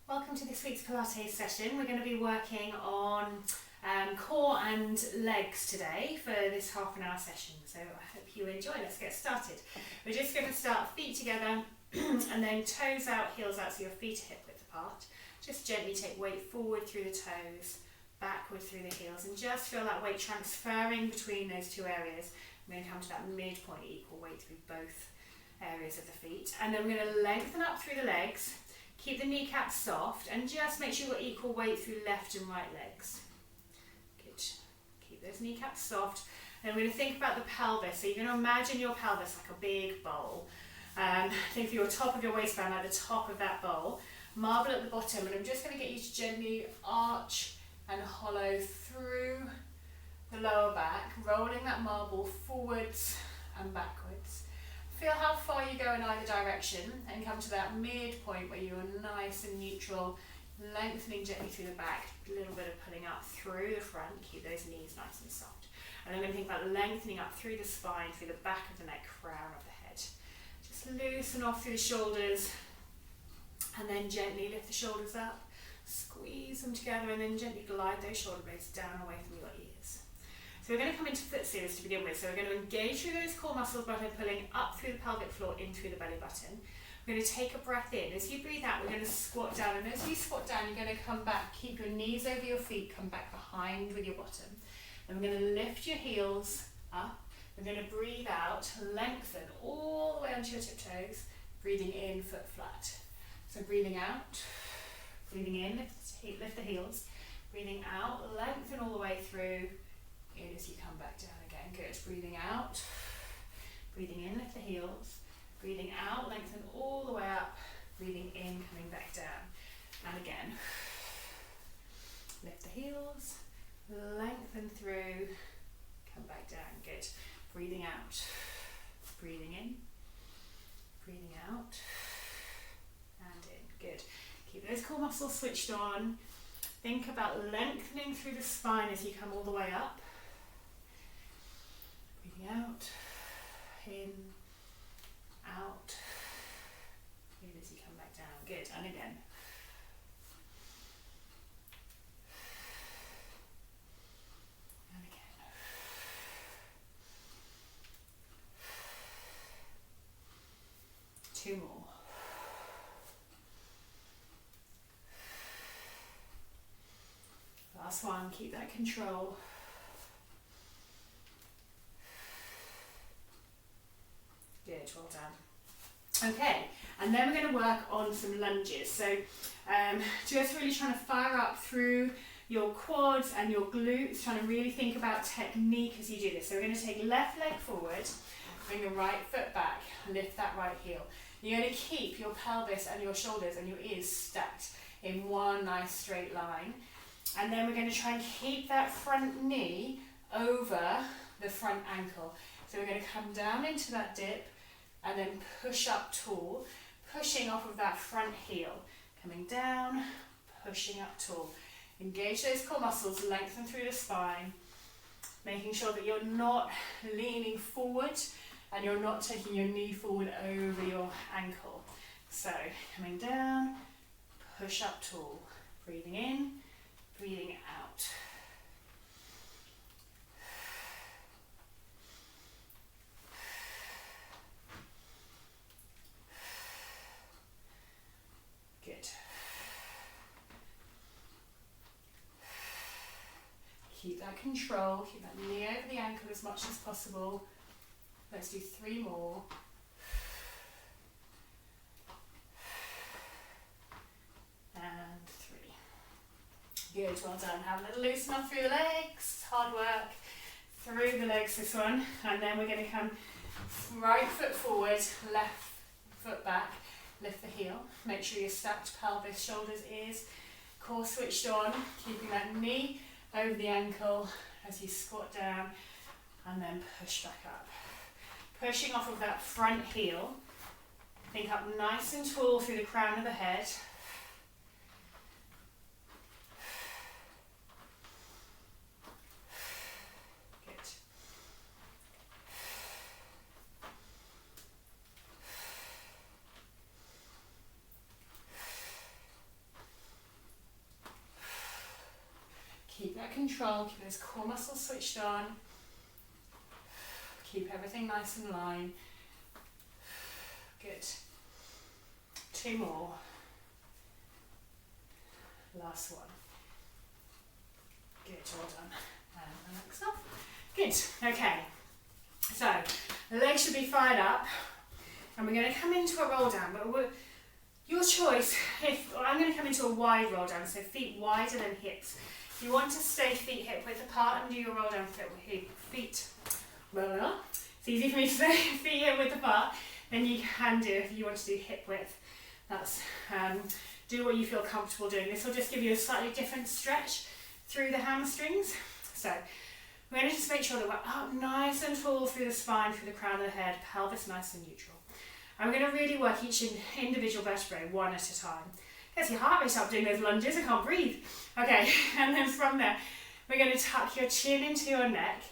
Welcome to this week's Pilates session. We're going to be working on core and legs today for this half an hour session. So I hope you enjoy. Let's get started. We're just going to start feet together and then toes out, heels out, so your feet are hip width apart. Just gently take weight forward through the toes, backward through the heels, and just feel that weight transferring between those two areas. We're going to come to that midpoint, equal weight through both areas of the feet. And then we're going to lengthen up through the legs. Keep the kneecaps soft and just make sure you've got equal weight through left and right legs. Good. Keep those kneecaps soft. And we're going to think about the pelvis. So you're going to imagine your pelvis like a big bowl. Think of your top of your waistband like the top of that bowl. Marble at the bottom, and I'm just going to get you to gently arch and hollow through the lower back, rolling that marble forwards and backwards. Feel how far you go in either direction and come to that midpoint where you're nice and neutral, lengthening gently through the back, a little bit of pulling up through the front, keep those knees nice and soft. And I'm going to think about lengthening up through the spine, through the back of the neck, crown of the head. Just loosen off through the shoulders and then gently lift the shoulders up, squeeze them together and then gently glide those shoulder blades down away from your ears. So we're going to come into Flexors to begin with. So we're going to engage through those core muscles by pulling up through the pelvic floor, in through the belly button. We're going to take a breath in. As you breathe out, we're going to squat down. And as you squat down, you're going to come back. Keep your knees over your feet. Come back behind with your bottom. Then we're going to lift your heels up. We're going to breathe out, lengthen all the way onto your tiptoes. Breathing in, foot flat. So breathing out, breathing in, lift the heels. Breathing out, lengthen all the way through. In as you come back down again. Good. Breathing out, breathing in, lift the heels. Breathing out, lengthen all the way up. Breathing in, coming back down. And again. Lift the heels, lengthen through, come back down. Good. Breathing out, breathing in, breathing out, and in. Good. Keep those core muscles switched on. Think about lengthening through the spine as you come all the way up. Breathing out, in, out, in as you come back down. Good, and again. And again. Two more. Last one, keep that control. Good, well done. Okay, and then we're going to work on some lunges. So just really trying to fire up through your quads and your glutes, trying to really think about technique as you do this. So we're going to take left leg forward, bring the right foot back, lift that right heel. You're going to keep your pelvis and your shoulders and your ears stacked in one nice straight line. And then we're going to try and keep that front knee over the front ankle. So we're going to come down into that dip and then push up tall, pushing off of that front heel. Coming down, pushing up tall. Engage those core muscles, lengthen through the spine, making sure that you're not leaning forward and you're not taking your knee forward over your ankle. So coming down, push up tall, breathing in, breathing out. Good. Keep that control, keep that knee over the ankle as much as possible. Let's do 3 more. And 3. Good, well done. Have a little loosen up through the legs. Hard work through the legs this one. And then we're going to come right foot forward, left foot back. Lift the heel. Make sure you're stacked pelvis, shoulders, ears. Core switched on. Keeping that knee over the ankle as you squat down. And then push back up. Pushing off of that front heel. Think up nice and tall through the crown of the head. Keep that control, keep those core muscles switched on. Keep everything nice and line. Good. 2 more. Last one. Good, well done. And relax off. Good, okay. So, the legs should be fired up. And we're going to come into a roll down. But your choice, I'm going to come into a wide roll down, so feet wider than hips. If you want to stay feet hip width apart and do your roll down feet, well, it's easy for me to say feet hip width apart, then you can do if you want to do hip width. That's do what you feel comfortable doing. This will just give you a slightly different stretch through the hamstrings. So we're going to just make sure that we're up nice and tall through the spine, through the crown of the head, pelvis nice and neutral. And we're going to really work each individual vertebrae one at a time. Gets your heart rate up doing those lunges, I can't breathe. Okay, and then from there, we're going to tuck your chin into your neck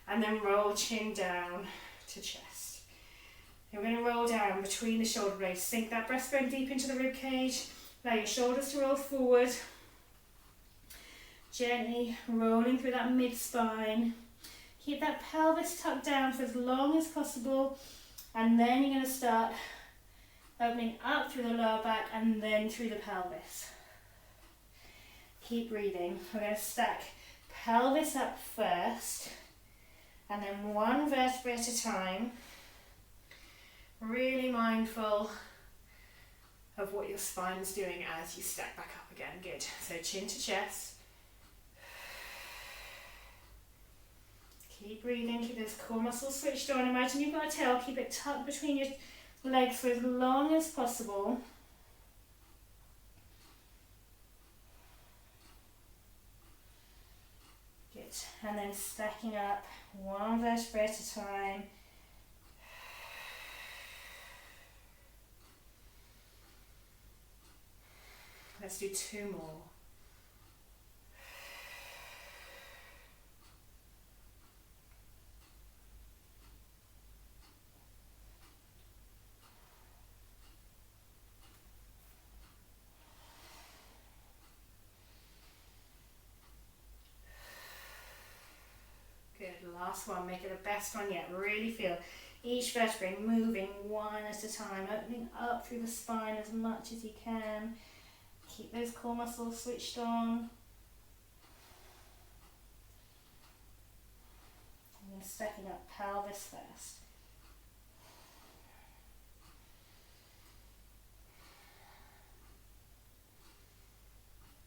and then roll chin down to chest. Then we're going to roll down between the shoulder blades, sink that breastbone deep into the rib cage, allow your shoulders to roll forward, gently rolling through that mid-spine. Keep that pelvis tucked down for as long as possible, and then you're going to start opening up through the lower back and then through the pelvis. Keep breathing. We're going to stack pelvis up first and then one vertebra at a time. Really mindful of what your spine's doing as you stack back up again. Good. So chin to chest. Keep breathing. Keep those core muscles switched on. Imagine you've got a tail. Keep it tucked between your legs for as long as possible. Good. And then stacking up one vertebra at a time. Let's do 2 more. Good, last one, make it the best one yet. Really feel each vertebrae moving one at a time, opening up through the spine as much as you can. Keep those core muscles switched on. And then stacking up pelvis first.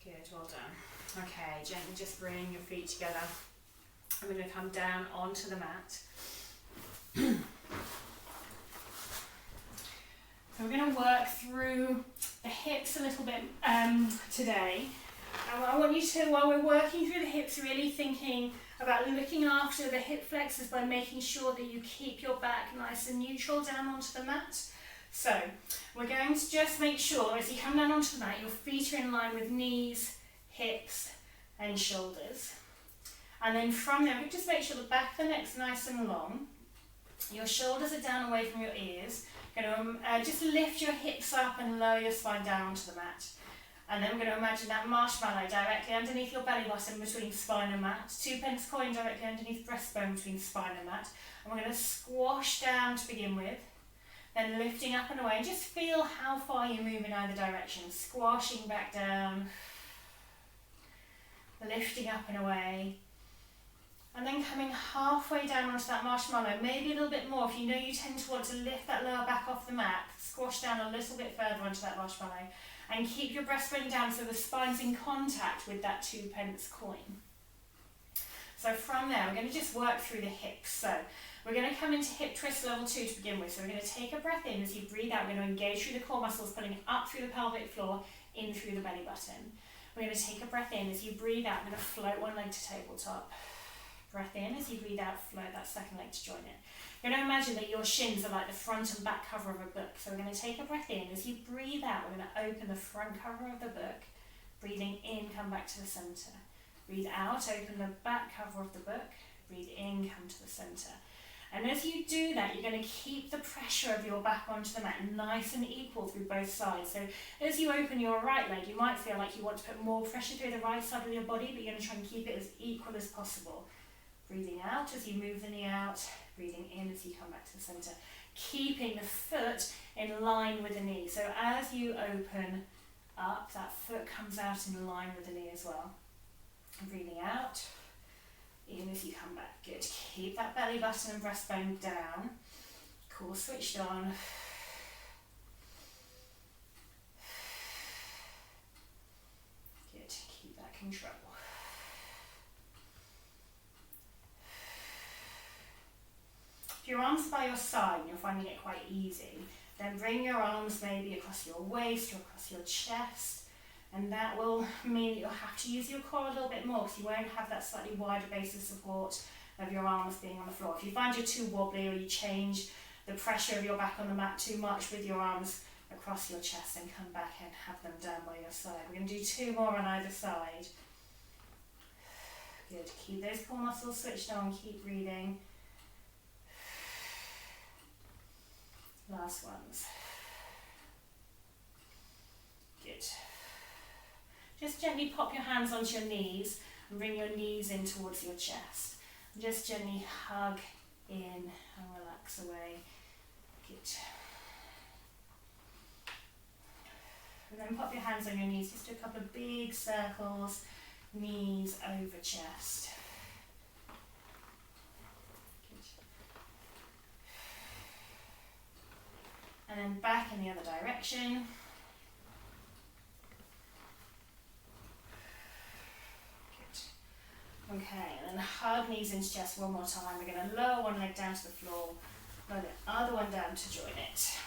Good, well done. Okay, gently just bring your feet together. I'm going to come down onto the mat. So we're going to work through the hips a little bit today. And I want you to, while we're working through the hips, really thinking about looking after the hip flexors by making sure that you keep your back nice and neutral down onto the mat. So we're going to just make sure as you come down onto the mat, your feet are in line with knees, hips and shoulders. And then from there, we just make sure the back of the neck's nice and long. Your shoulders are down away from your ears. Going to just lift your hips up and lower your spine down onto the mat. And then we're going to imagine that marshmallow directly underneath your belly button between spine and mat. 2p coin directly underneath breastbone between spine and mat. And we're going to squash down to begin with. Then lifting up and away. And just feel how far you move in either direction. Squashing back down. Lifting up and away. And then coming halfway down onto that marshmallow, maybe a little bit more. If you know you tend to want to lift that lower back off the mat, squash down a little bit further onto that marshmallow. And keep your breastbone down so the spine's in contact with that 2p coin. So from there, we're going to just work through the hips. So we're going to come into hip twist level 2 to begin with. So we're going to take a breath in. As you breathe out, we're going to engage through the core muscles, pulling up through the pelvic floor, in through the belly button. We're going to take a breath in. As you breathe out, we're going to float one leg to tabletop. Breath in. As you breathe out, float that second leg to join it. You're going to imagine that your shins are like the front and back cover of a book. So we're going to take a breath in. As you breathe out, we're going to open the front cover of the book. Breathing in, come back to the centre. Breathe out, open the back cover of the book. Breathe in, come to the centre. And as you do that, you're going to keep the pressure of your back onto the mat nice and equal through both sides. So as you open your right leg, you might feel like you want to put more pressure through the right side of your body, but you're going to try and keep it as equal as possible. Breathing out as you move the knee out, breathing in as you come back to the centre. Keeping the foot in line with the knee. So as you open up, that foot comes out in line with the knee as well. And breathing out, in as you come back. Good. Keep that belly button and breastbone down. Core switched on. Good. Keep that control. If your arms are by your side and you're finding it quite easy, then bring your arms maybe across your waist or across your chest. And that will mean that you'll have to use your core a little bit more because you won't have that slightly wider base of support of your arms being on the floor. If you find you're too wobbly or you change the pressure of your back on the mat too much with your arms across your chest, then come back and have them down by your side. We're going to do 2 more on either side. Good. Keep those core muscles switched on. Keep breathing. Last ones. Good. Just gently pop your hands onto your knees and bring your knees in towards your chest. And just gently hug in and relax away. Good. And then pop your hands on your knees, just do a couple of big circles, knees over chest. Good. And then back in the other direction. Okay, and then hug knees into chest one more time. We're going to lower one leg down to the floor, lower the other one down to join it.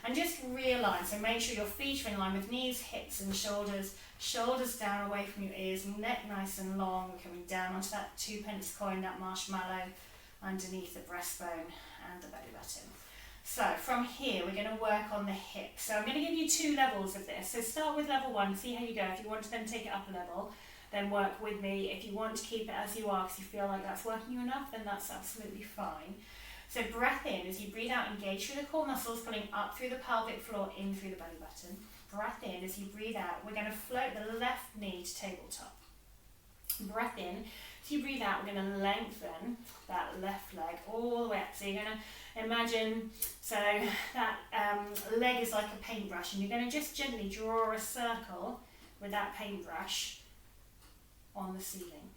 And just realign, so make sure your feet are in line with knees, hips and shoulders. Shoulders down away from your ears, neck nice and long. We're coming down onto that 2p coin, that marshmallow, underneath the breastbone and the belly button. So from here, we're going to work on the hips. So I'm going to give you 2 levels of this. So start with level 1, see how you go. If you want to then take it up a level, then work with me. If you want to keep it as you are because you feel like that's working you enough, then that's absolutely fine. So breath in, as you breathe out, engage through the core muscles, pulling up through the pelvic floor, in through the belly button. Breath in, as you breathe out, we're going to float the left knee to tabletop. Breath in, as you breathe out, we're going to lengthen that left leg all the way up. So you're going to imagine, so that leg is like a paintbrush, and you're going to just gently draw a circle with that paintbrush on the ceiling.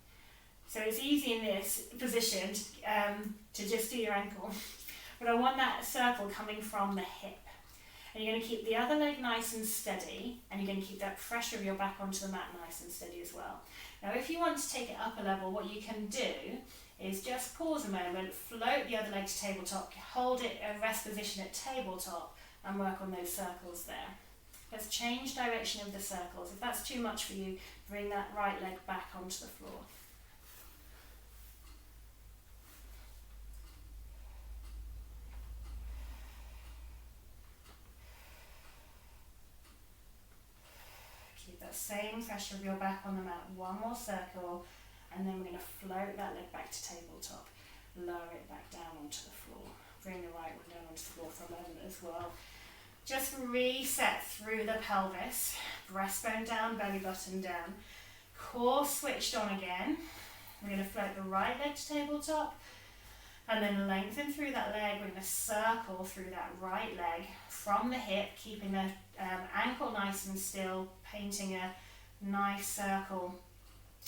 So it's easy in this position to just do your ankle, but I want that circle coming from the hip. And you're going to keep the other leg nice and steady, and you're going to keep that pressure of your back onto the mat nice and steady as well. Now if you want to take it up a level, what you can do is just pause a moment, float the other leg to tabletop, hold it at rest position at tabletop, and work on those circles there. Let's change direction of the circles. If that's too much for you, bring that right leg back onto the floor. Keep that same pressure of your back on the mat. One more circle, and then we're going to float that leg back to tabletop. Lower it back down onto the floor. Bring the right one down onto the floor for a moment as well. Just reset through the pelvis, breastbone down, belly button down, core switched on again. We're going to float the right leg to tabletop and then lengthen through that leg. We're going to circle through that right leg from the hip, keeping the ankle nice and still, painting a nice circle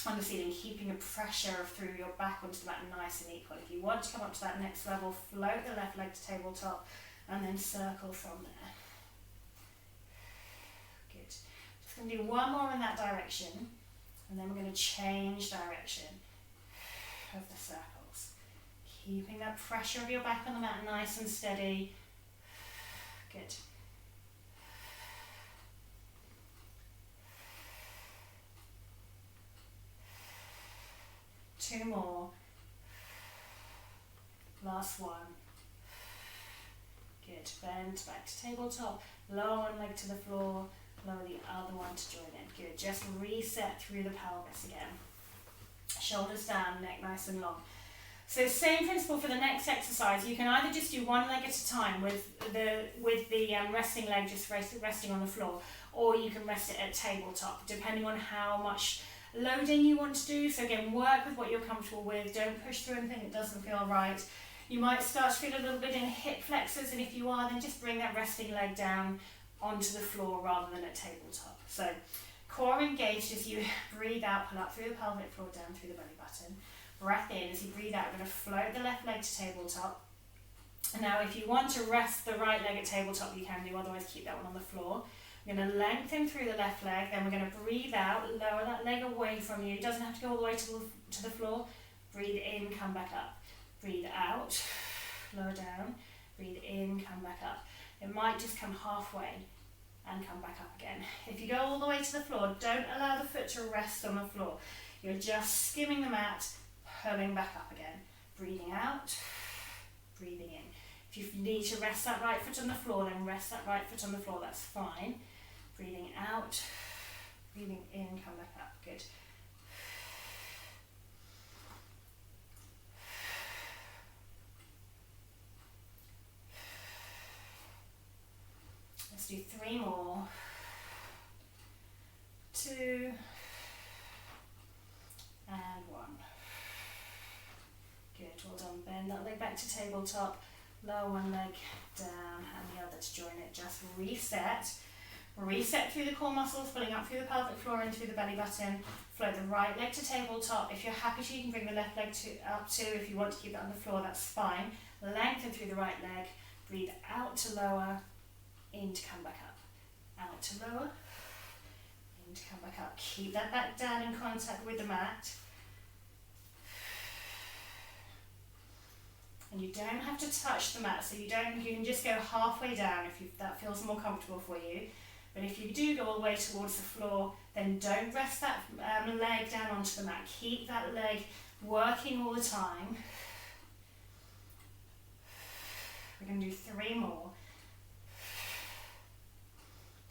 on the ceiling, keeping a pressure through your back onto the mat nice and equal. If you want to come up to that next level, float the left leg to tabletop and then circle from there. Good. Just going to do one more in that direction, and then we're going to change direction of the circles. Keeping that pressure of your back on the mat nice and steady. Good. Two more. Last one. Good. Bend back to tabletop. Lower one leg to the floor. Lower the other one to join it. Good. Just reset through the pelvis again. Shoulders down, neck nice and long. So same principle for the next exercise. You can either just do one leg at a time with the resting leg just resting on the floor, or you can rest it at tabletop, depending on how much loading you want to do. So again, work with what you're comfortable with. Don't push through anything that doesn't feel right. You might start to feel a little bit in hip flexors, and if you are, then just bring that resting leg down onto the floor rather than at tabletop. So core engaged as you breathe out, pull up through the pelvic floor, down through the belly button. Breath in as you breathe out, we're going to float the left leg to tabletop. And now if you want to rest the right leg at tabletop, you can do, otherwise keep that one on the floor. We're going to lengthen through the left leg, then we're going to breathe out, lower that leg away from you. It doesn't have to go all the way to the floor. Breathe in, come back up. Breathe out, lower down, breathe in, come back up. It might just come halfway and come back up again. If you go all the way to the floor, don't allow the foot to rest on the floor. You're just skimming the mat, pulling back up again. Breathing out, breathing in. If you need to rest that right foot on the floor, then rest that right foot on the floor, that's fine. Breathing out, breathing in, come back up, good. Let's do 3 more. 2 and 1. Good, well done. Bend that leg back to tabletop. Lower one leg down and the other to join it. Just reset. Reset through the core muscles, pulling up through the pelvic floor and through the belly button. Float the right leg to tabletop. If you're happy to, you can bring the left leg up too. If you want to keep it on the floor, that's fine. Lengthen through the right leg. Breathe out to lower. In to come back up, out to lower, in to come back up. Keep that back down in contact with the mat. And you don't have to touch the mat, so you can just go halfway down if that feels more comfortable for you. But if you do go all the way towards the floor, then don't rest that leg down onto the mat. Keep that leg working all the time. We're going to do 3 more.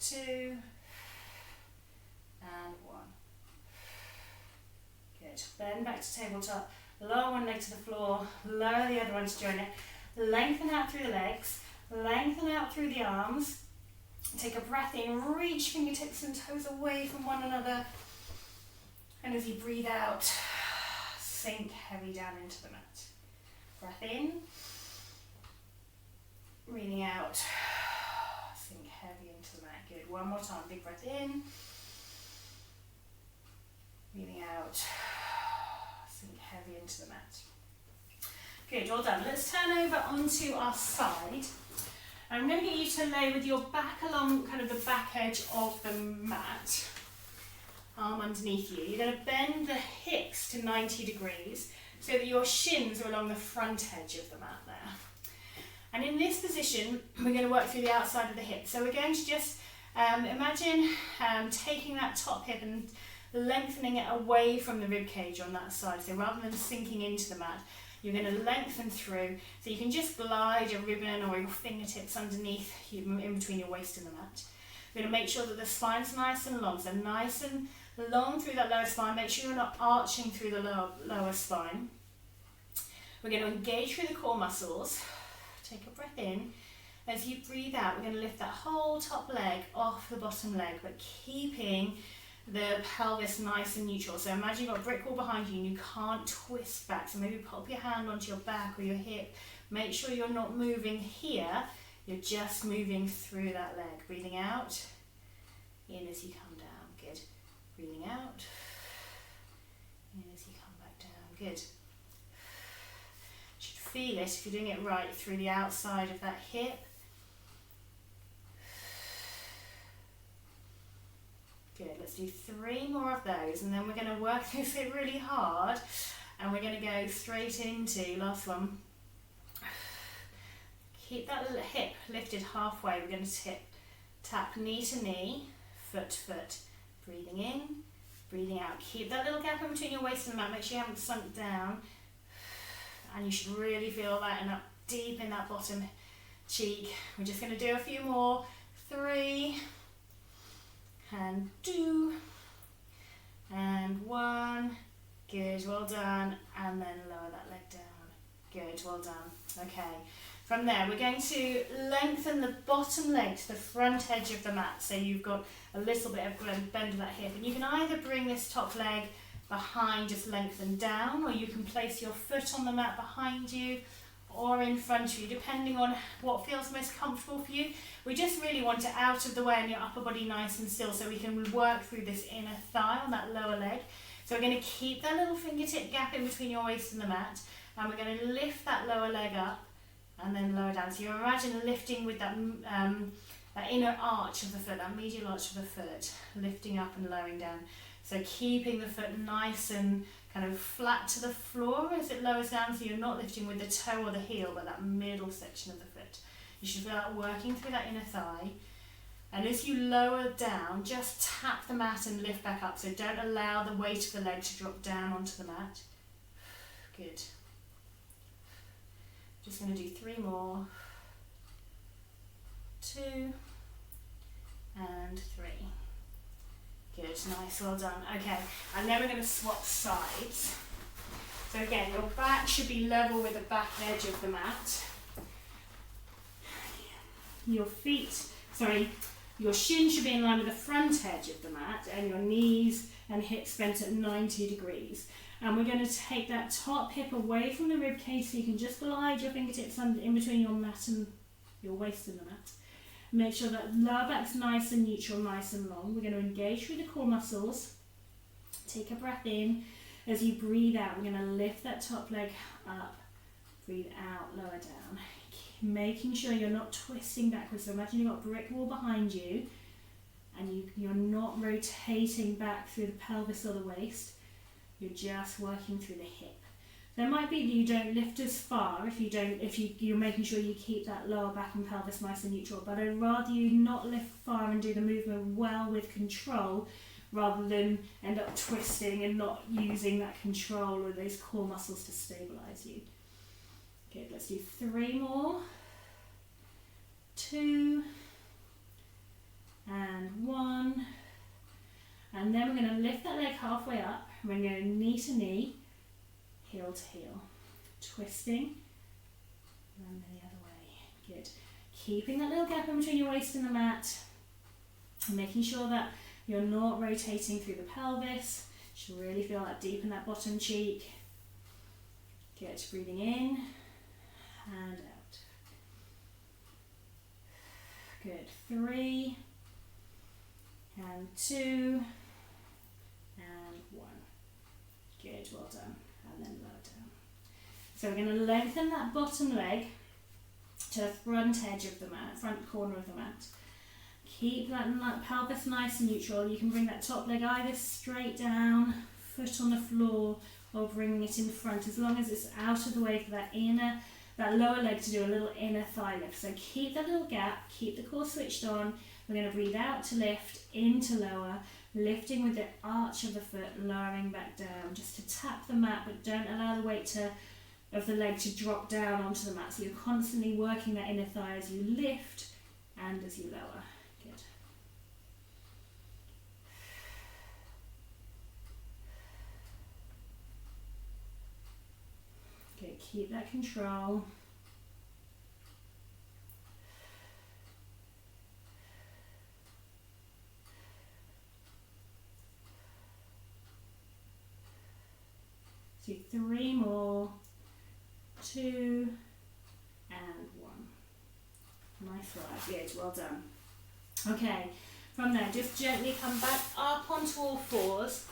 2 and 1. Good. Bend back to tabletop. Lower one leg to the floor. Lower the other one to join it. Lengthen out through the legs. Lengthen out through the arms. Take a breath in. Reach fingertips and toes away from one another. And as you breathe out, sink heavy down into the mat. Breath in. Breathing out. Sink heavy into the mat. Good. One more time. Big breath in. Breathing out. Sink heavy into the mat. Good. Well done. Let's turn over onto our side. I'm going to get you to lay with your back along kind of the back edge of the mat. Arm underneath you. You're going to bend the hips to 90 degrees so that your shins are along the front edge of the mat there. And in this position, we're going to work through the outside of the hip. So we're going to just imagine taking that top hip and lengthening it away from the rib cage on that side. So rather than sinking into the mat, you're going to lengthen through. So you can just glide your ribbon or your fingertips underneath, in between your waist and the mat. We're going to make sure that the spine's nice and long. So nice and long through that lower spine. Make sure you're not arching through the lower spine. We're going to engage through the core muscles. Take a breath in. As you breathe out, we're going to lift that whole top leg off the bottom leg, but keeping the pelvis nice and neutral. So imagine you've got a brick wall behind you and you can't twist back. So maybe pop your hand onto your back or your hip. Make sure you're not moving here. You're just moving through that leg. Breathing out. In as you come down. Good. Breathing out. In as you come back down. Good. You should feel it, if you're doing it right, through the outside of that hip. Good, let's do 3 more of those and then we're going to work this hip really hard and we're going to go straight into, last one. Keep that little hip lifted halfway. We're going to tap knee to knee, foot to foot. Breathing in, breathing out. Keep that little gap in between your waist and the mat. Make sure you haven't sunk down. And you should really feel that and up deep in that bottom cheek. We're just going to do a few more. 3 and 2 and 1. Good, well done. And then lower that leg down. Good, well done. Okay. From there, we're going to lengthen the bottom leg to the front edge of the mat. So you've got a little bit of bend of that hip. And you can either bring this top leg behind, just lengthen down, or you can place your foot on the mat behind you or in front of you, depending on what feels most comfortable for you. We just really want it out of the way and your upper body nice and still, so we can work through this inner thigh on that lower leg. So we're going to keep that little fingertip gap in between your waist and the mat, and we're going to lift that lower leg up and then lower down. So you imagine lifting with that, that inner arch of the foot, that medial arch of the foot, lifting up and lowering down. So keeping the foot nice and kind of flat to the floor as it lowers down, so you're not lifting with the toe or the heel, but that middle section of the foot. You should feel that working through that inner thigh. And as you lower down, just tap the mat and lift back up. So don't allow the weight of the leg to drop down onto the mat. Good. Just going to do 3 more. 2 and 3. Good, nice, well done. Okay, and then we're going to swap sides. So again, your back should be level with the back edge of the mat. Your shin should be in line with the front edge of the mat, and your knees and hips bent at 90 degrees. And we're going to take that top hip away from the rib cage, so you can just glide your fingertips in between your mat and your waist and the mat. Make sure that lower back's nice and neutral, nice and long. We're going to engage through the core muscles. Take a breath in. As you breathe out, we're going to lift that top leg up. Breathe out, lower down. Making sure you're not twisting backwards. So imagine you've got a brick wall behind you, and you're not rotating back through the pelvis or the waist. You're just working through the hip. There might be that you don't lift as far if you're making sure you keep that lower back and pelvis nice and neutral, but I'd rather you not lift far and do the movement well with control, rather than end up twisting and not using that control or those core muscles to stabilize you. Good, let's do 3 more. 2 and 1. And then we're going to lift that leg halfway up. We're going to go knee to knee, heel to heel, twisting, and then the other way. Good. Keeping that little gap in between your waist and the mat, and making sure that you're not rotating through the pelvis. You should really feel that deep in that bottom cheek. Good. Breathing in and out. Good. 3 and 2 and 1. Good. Well done. And then lower down. So we're going to lengthen that bottom leg to the front edge of the mat, front corner of the mat. Keep that pelvis nice and neutral. You can bring that top leg either straight down, foot on the floor, or bringing it in front, as long as it's out of the way for that lower leg to do a little inner thigh lift. So keep that little gap, keep the core switched on. We're going to breathe out to lift, in to lower, lifting with the arch of the foot, lowering back down, just to tap the mat, but don't allow the weight of the leg to drop down onto the mat. So you're constantly working that inner thigh as you lift and as you lower. Good. Good, keep that control. So 3 more, 2 and 1. Nice work, good, well done. Okay, from there, just gently come back up onto all fours.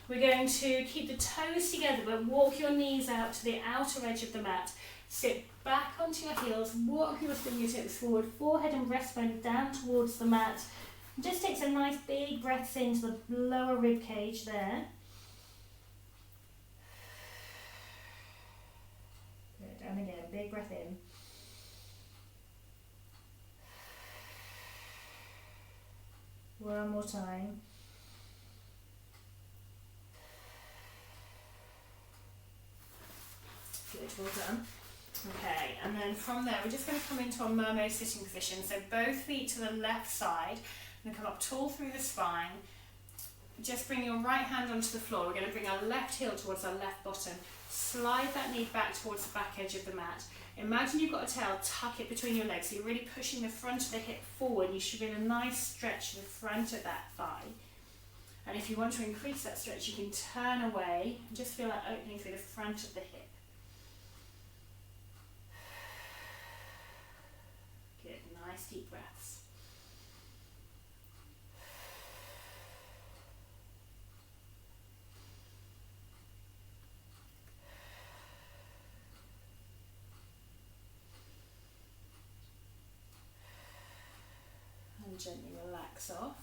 We're going to keep the toes together, but walk your knees out to the outer edge of the mat. Sit back onto your heels, walk your fingertips forward, forehead and breastbone down towards the mat. Just take some nice big breaths into the lower rib cage there. Good, and again, big breath in. One more time. Good, well done. Okay, and then from there we're just going to come into our mermaid sitting position. So both feet to the left side. We're going to come up tall through the spine. Just bring your right hand onto the floor. We're going to bring our left heel towards our left bottom. Slide that knee back towards the back edge of the mat. Imagine you've got a towel, tuck it between your legs, so you're really pushing the front of the hip forward. You should feel a nice stretch to the front of that thigh. And if you want to increase that stretch, you can turn away and just feel that opening through the front of the hip. Good, nice deep breaths. Gently relax off,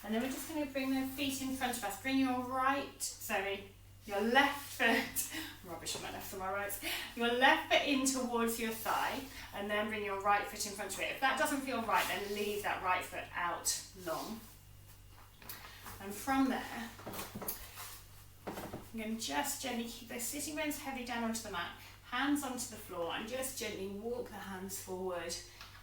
and then we're just going to bring the feet in front of us. Bring your your left foot, rubbish on my left and my right, your left foot in towards your thigh, and then bring your right foot in front of it. If that doesn't feel right, then leave that right foot out long. And from there, I'm going to just gently keep those sitting bones heavy down onto the mat, hands onto the floor, and just gently walk the hands forward.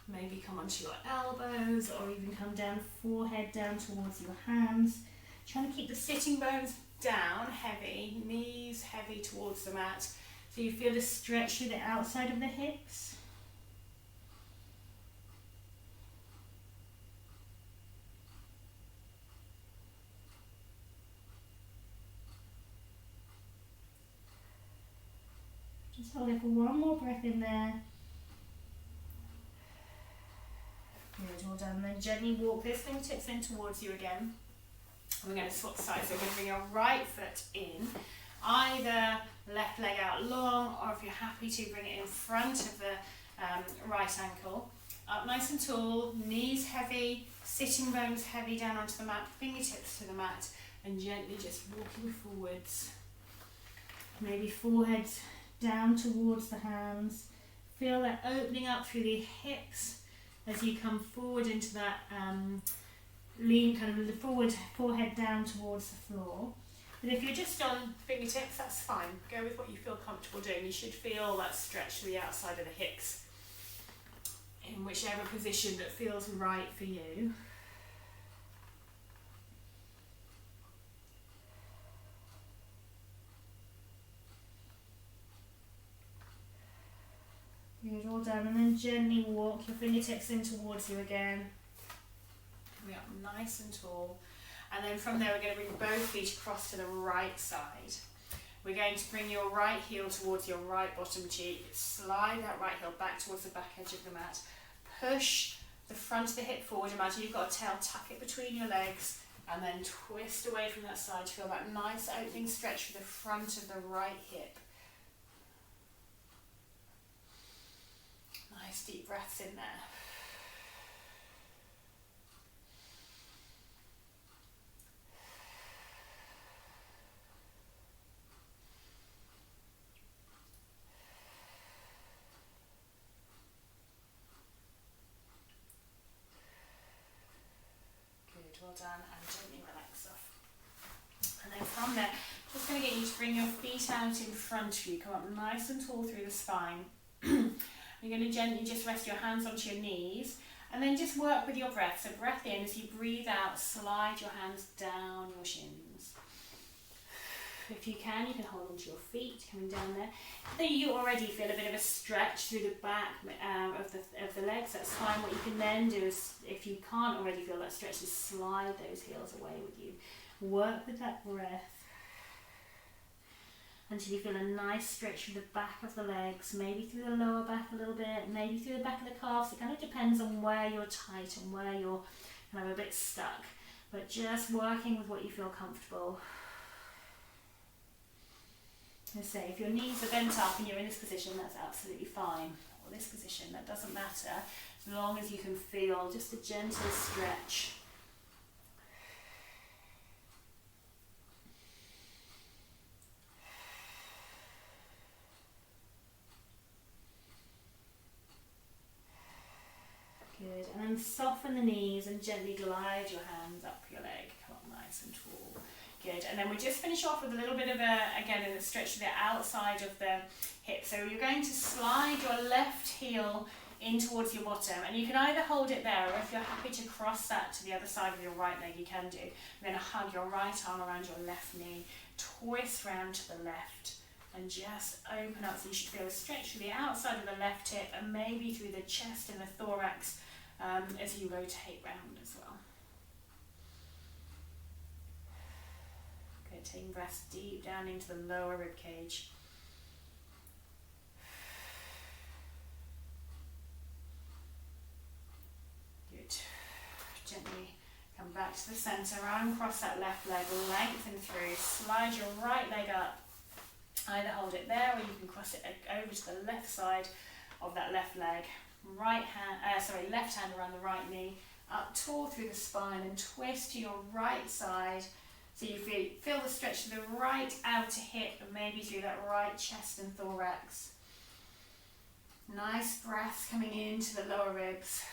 Maybe come onto your elbows, or even come down, forehead down towards your hands. Trying to keep the sitting bones down, heavy, knees heavy towards the mat. So you feel the stretch through the outside of the hips. Just hold it for one more breath in there. Good, all done. Then gently walk those fingertips in towards you again. And we're going to swap sides. So we're going to bring your right foot in, either left leg out long, or if you're happy to, bring it in front of the right ankle. Up nice and tall, knees heavy, sitting bones heavy down onto the mat, fingertips to the mat, and gently just walking forwards. Maybe forehead down towards the hands. Feel that opening up through the hips as you come forward into that lean, kind of the forehead down towards the floor. But if you're just on fingertips, that's fine. Go with what you feel comfortable doing. You should feel that stretch to the outside of the hips in whichever position that feels right for you. Good, all done, and then gently walk your fingertips in towards you again. Coming up nice and tall. And then from there we're going to bring both feet across to the right side. We're going to bring your right heel towards your right bottom cheek. Slide that right heel back towards the back edge of the mat. Push the front of the hip forward. Imagine you've got a tail, tuck it between your legs, and then twist away from that side to feel that nice opening stretch for the front of the right hip. Nice deep breaths in there. Good, well done, and gently relax off. And then from there, just going to get you to bring your feet out in front of you. Come up nice and tall through the spine. You're going to gently just rest your hands onto your knees, and then just work with your breath. So breath in, as you breathe out, slide your hands down your shins. If you can hold onto your feet, coming down there. Then you already feel a bit of a stretch through the back of the legs. That's fine. What you can then do is, if you can't already feel that stretch, is slide those heels away with you. Work with that breath until you feel a nice stretch through the back of the legs, maybe through the lower back a little bit, maybe through the back of the calves. It kind of depends on where you're tight and where you're kind of a bit stuck. But just working with what you feel comfortable. And say, if your knees are bent up and you're in this position, that's absolutely fine. Or this position, that doesn't matter, as long as you can feel just a gentle stretch. Good, and then soften the knees and gently glide your hands up your leg. Come up nice and tall. Good, and then we just finish off with a little bit of a stretch to the outside of the hip. So you're going to slide your left heel in towards your bottom, and you can either hold it there, or if you're happy to cross that to the other side of your right leg, you can do. You're going to hug your right arm around your left knee, twist round to the left, and just open up. So you should feel a stretch through the outside of the left hip and maybe through the chest and the thorax as you rotate round as well. Good, taking breaths deep down into the lower rib cage. Good. Gently come back to the centre, uncross that left leg, lengthen through, slide your right leg up. Either hold it there or you can cross it over to the left side of that left leg. Left hand around the right knee, up tall through the spine and twist to your right side. So you feel the stretch to the right outer hip and maybe through that right chest and thorax. Nice breath coming into the lower ribs.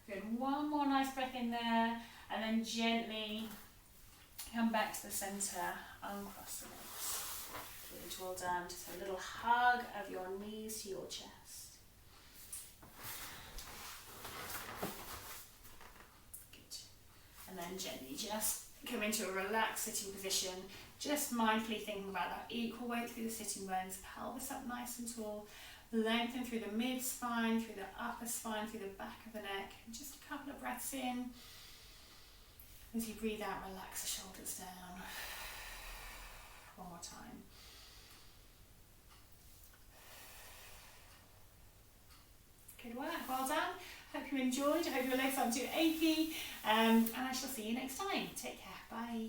Good, one more nice breath in there, and then gently come back to the centre, uncross the legs. Good, well done. Just a little hug of your knees to your chest. Good. And then gently just come into a relaxed sitting position, just mindfully thinking about that equal weight through the sitting bones, pelvis up nice and tall. Lengthen through the mid-spine, through the upper spine, through the back of the neck. And just a couple of breaths in. As you breathe out, relax the shoulders down. One more time. Good work, well done. Hope you enjoyed. I hope your legs aren't too achy. And I shall see you next time. Take care. Bye.